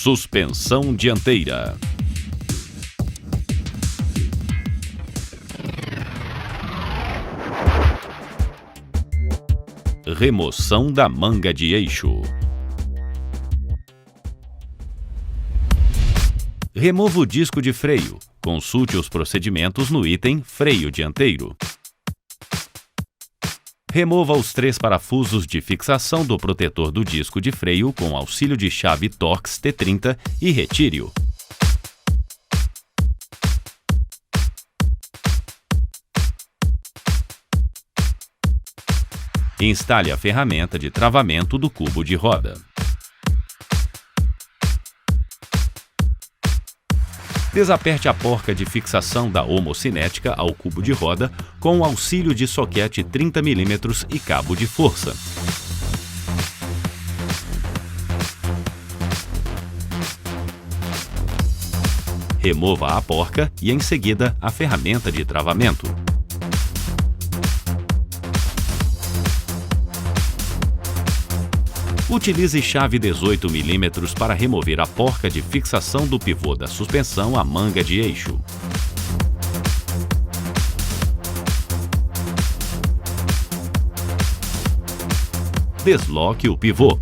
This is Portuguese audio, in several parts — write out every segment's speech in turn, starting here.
Suspensão dianteira. Remoção da manga de eixo. Remova o disco de freio. Consulte os procedimentos no item Freio dianteiro. Remova os 3 parafusos de fixação do protetor do disco de freio com auxílio de chave Torx T30 e retire-o. Instale a ferramenta de travamento do cubo de roda. Desaperte a porca de fixação da homocinética ao cubo de roda com o auxílio de soquete 30 mm e cabo de força. Remova a porca e, em seguida, a ferramenta de travamento. Utilize chave 18 mm para remover a porca de fixação do pivô da suspensão à manga de eixo. Desloque o pivô.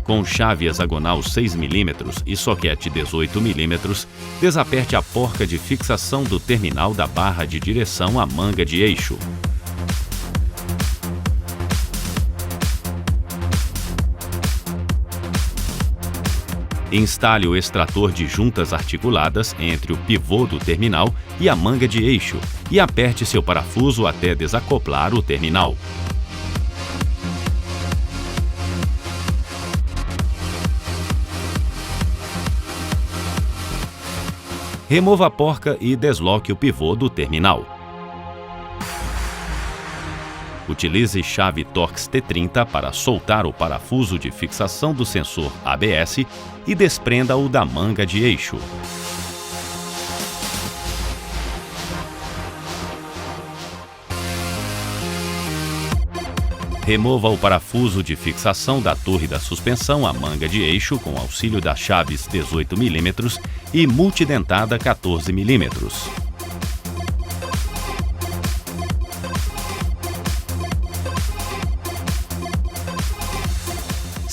Com chave hexagonal 6 mm e soquete 18 mm, desaperte a porca de fixação do terminal da barra de direção à manga de eixo. Instale o extrator de juntas articuladas entre o pivô do terminal e a manga de eixo e aperte seu parafuso até desacoplar o terminal. Remova a porca e desloque o pivô do terminal. Utilize chave Torx T30 para soltar o parafuso de fixação do sensor ABS e desprenda-o da manga de eixo. Remova o parafuso de fixação da torre da suspensão à manga de eixo com auxílio das chaves 18 mm e multidentada 14 mm.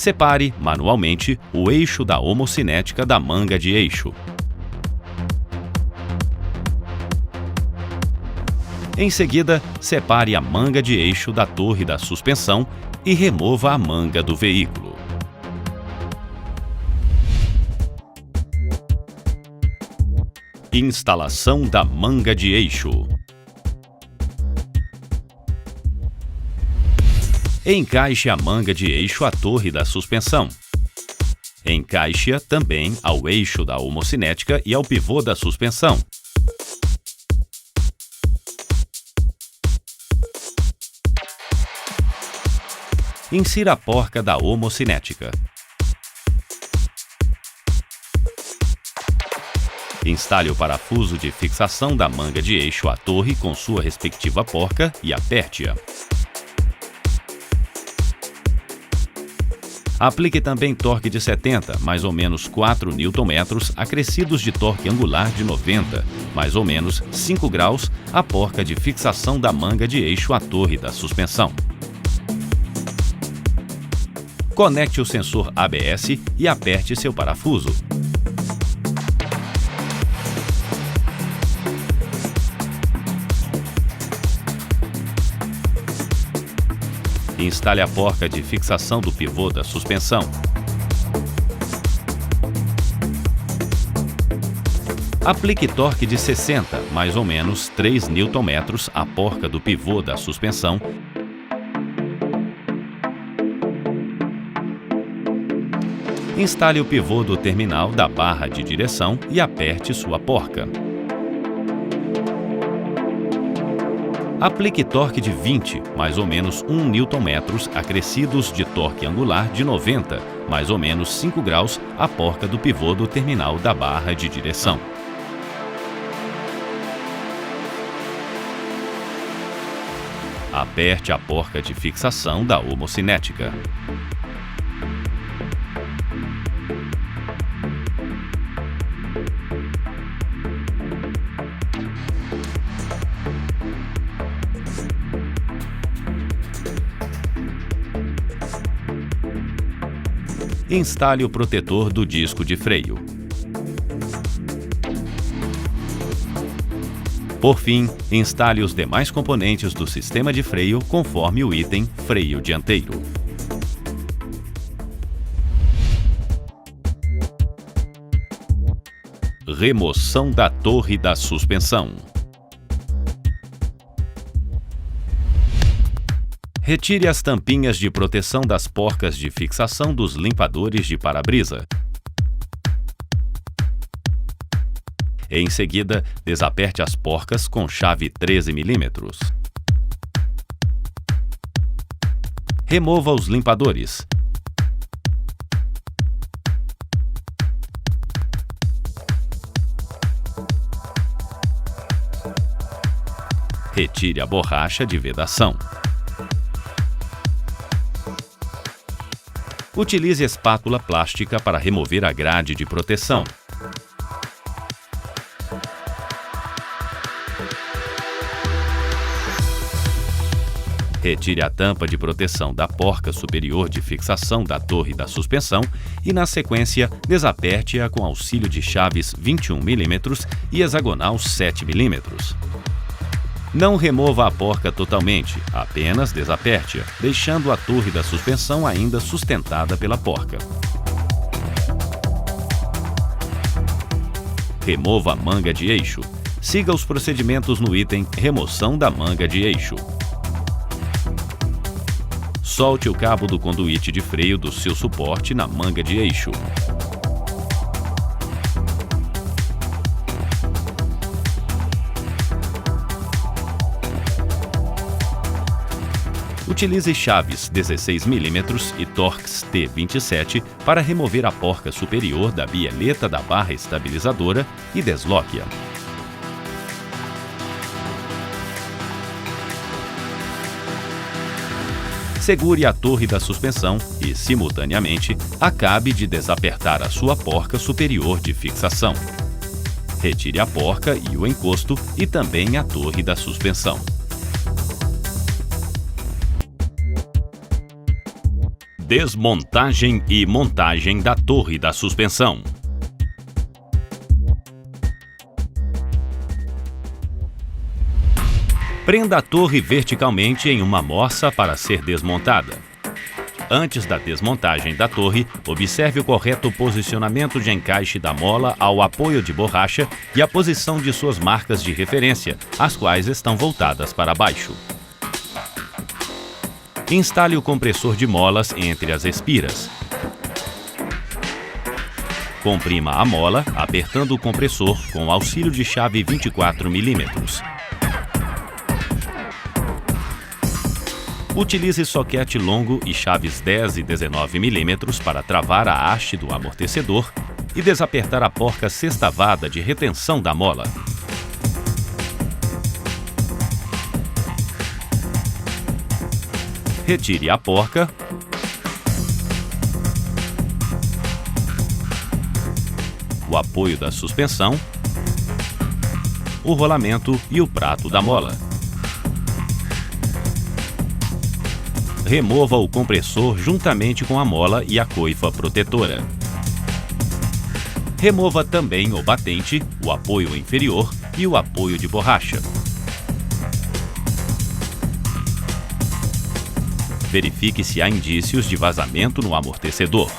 Separe, manualmente, o eixo da homocinética da manga de eixo. Em seguida, separe a manga de eixo da torre da suspensão e remova a manga do veículo. Instalação da manga de eixo. Encaixe a manga de eixo à torre da suspensão. Encaixe-a também ao eixo da homocinética e ao pivô da suspensão. Insira a porca da homocinética. Instale o parafuso de fixação da manga de eixo à torre com sua respectiva porca e aperte-a. Aplique também torque de 70, mais ou menos 4 Nm, acrescidos de torque angular de 90, mais ou menos 5 graus, à porca de fixação da manga de eixo à torre da suspensão. Conecte o sensor ABS e aperte seu parafuso. Instale a porca de fixação do pivô da suspensão. Aplique torque de 60, mais ou menos 3 Nm, à porca do pivô da suspensão. Instale o pivô do terminal da barra de direção e aperte sua porca. Aplique torque de 20, mais ou menos 1 Nm, acrescidos de torque angular de 90, mais ou menos 5 graus, à porca do pivô do terminal da barra de direção. Aperte a porca de fixação da homocinética. instale o protetor do disco de freio. Por fim, instale os demais componentes do sistema de freio conforme o item freio dianteiro. Remoção da torre da suspensão. Retire as tampinhas de proteção das porcas de fixação dos limpadores de para-brisa. Em seguida, desaperte as porcas com chave 13 mm. Remova os limpadores. Retire a borracha de vedação. Utilize espátula plástica para remover a grade de proteção. Retire a tampa de proteção da porca superior de fixação da torre da suspensão e, na sequência, desaperte-a com auxílio de chaves 21 mm e hexagonal 7 mm. Não remova a porca totalmente, apenas desaperte-a, deixando a torre da suspensão ainda sustentada pela porca. Remova a manga de eixo. Siga os procedimentos no item Remoção da manga de eixo. Solte o cabo do conduíte de freio do seu suporte na manga de eixo. Utilize chaves 16 mm e Torx T27 para remover a porca superior da bieleta da barra estabilizadora e desloque-a. Segure a torre da suspensão e, simultaneamente, acabe de desapertar a sua porca superior de fixação. Retire a porca e o encosto e também a torre da suspensão. Desmontagem e montagem da torre da suspensão. Prenda a torre verticalmente em uma moça para ser desmontada. Antes da desmontagem da torre, observe o correto posicionamento de encaixe da mola ao apoio de borracha e a posição de suas marcas de referência, as quais estão voltadas para baixo. Instale o compressor de molas entre as espiras. Comprima a mola, apertando o compressor com auxílio de chave 24 mm. Utilize soquete longo e chaves 10 e 19 mm para travar a haste do amortecedor e desapertar a porca sextavada de retenção da mola. Retire a porca, o apoio da suspensão, o rolamento e o prato da mola. Remova o compressor juntamente com a mola e a coifa protetora. Remova também o batente, o apoio inferior e o apoio de borracha. Verifique se há indícios de vazamento no amortecedor.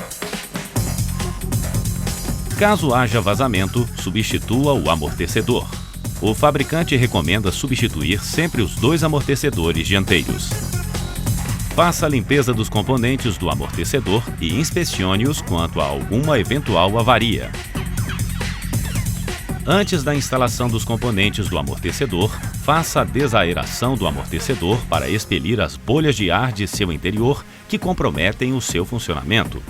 Caso haja vazamento, substitua o amortecedor. O fabricante recomenda substituir sempre os dois amortecedores dianteiros. Faça a limpeza dos componentes do amortecedor e inspecione-os quanto a alguma eventual avaria. Antes da instalação dos componentes do amortecedor, faça a desaeração do amortecedor para expelir as bolhas de ar de seu interior que comprometem o seu funcionamento.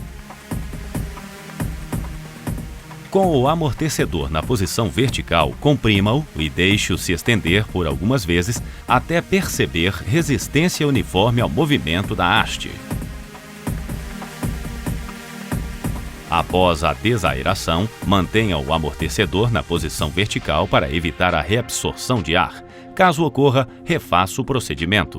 Com o amortecedor na posição vertical, comprima-o e deixe-o se estender por algumas vezes até perceber resistência uniforme ao movimento da haste. Após a desaeração, mantenha o amortecedor na posição vertical para evitar a reabsorção de ar. Caso ocorra, refaça o procedimento.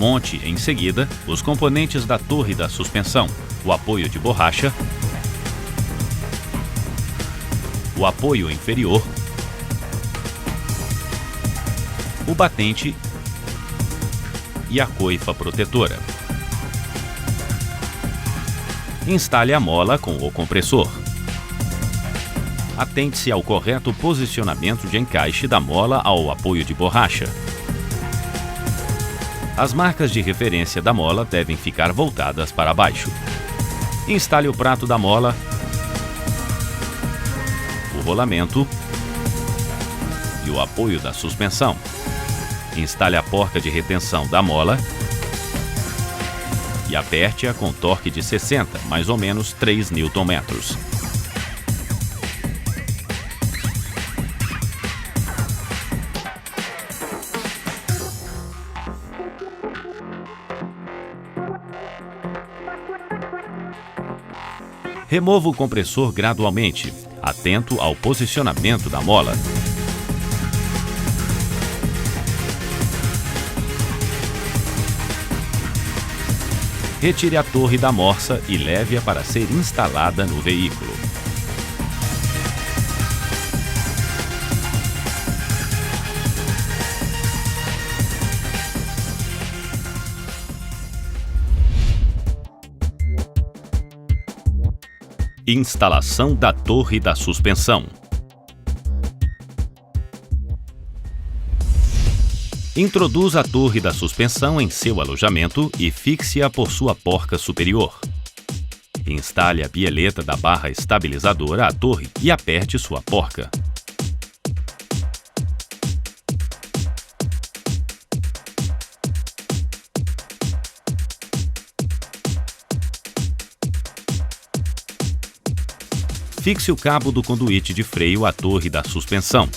Monte, em seguida, os componentes da torre da suspensão, o apoio de borracha, o apoio inferior, o batente e a coifa protetora. Instale a mola com o compressor. Atente-se ao correto posicionamento de encaixe da mola ao apoio de borracha. As marcas de referência da mola devem ficar voltadas para baixo. Instale o prato da mola, o rolamento e o apoio da suspensão. Instale a porca de retenção da mola e aperte-a com torque de 60, mais ou menos 3 Nm. Remova o compressor gradualmente, atento ao posicionamento da mola. Retire a torre da morsa e leve-a para ser instalada no veículo. Instalação da torre da suspensão. Introduza a torre da suspensão em seu alojamento e fixe-a por sua porca superior. Instale a bieleta da barra estabilizadora à torre e aperte sua porca. Fixe o cabo do conduíte de freio à torre da suspensão.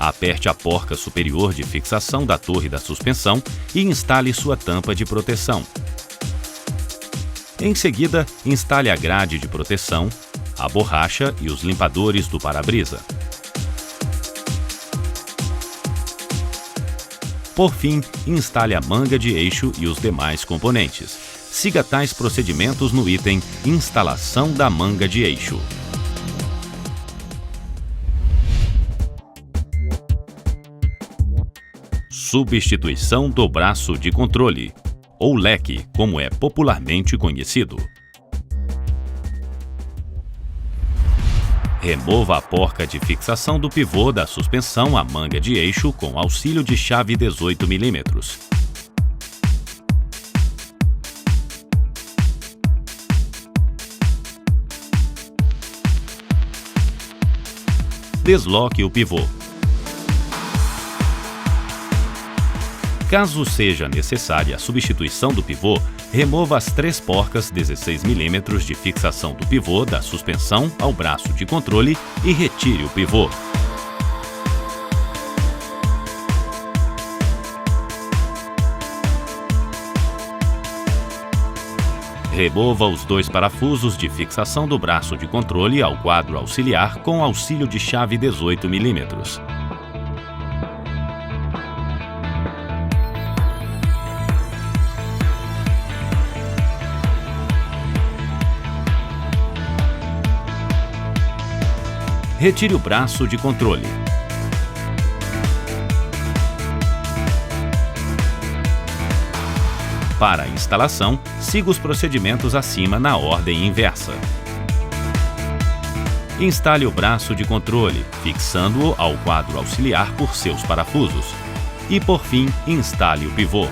Aperte a porca superior de fixação da torre da suspensão e instale sua tampa de proteção. Em seguida, instale a grade de proteção, a borracha e os limpadores do para-brisa. Por fim, instale a manga de eixo e os demais componentes. Siga tais procedimentos no item Instalação da manga de eixo. Substituição do braço de controle, ou leque, como é popularmente conhecido. Remova a porca de fixação do pivô da suspensão à manga de eixo com auxílio de chave 18 mm. Desloque o pivô. Caso seja necessária a substituição do pivô, remova as 3 porcas 16 mm de fixação do pivô da suspensão ao braço de controle e retire o pivô. Remova os 2 parafusos de fixação do braço de controle ao quadro auxiliar com auxílio de chave 18 mm. Retire o braço de controle. Para a instalação, siga os procedimentos acima na ordem inversa. Instale o braço de controle, fixando-o ao quadro auxiliar por seus parafusos. E, por fim, instale o pivô.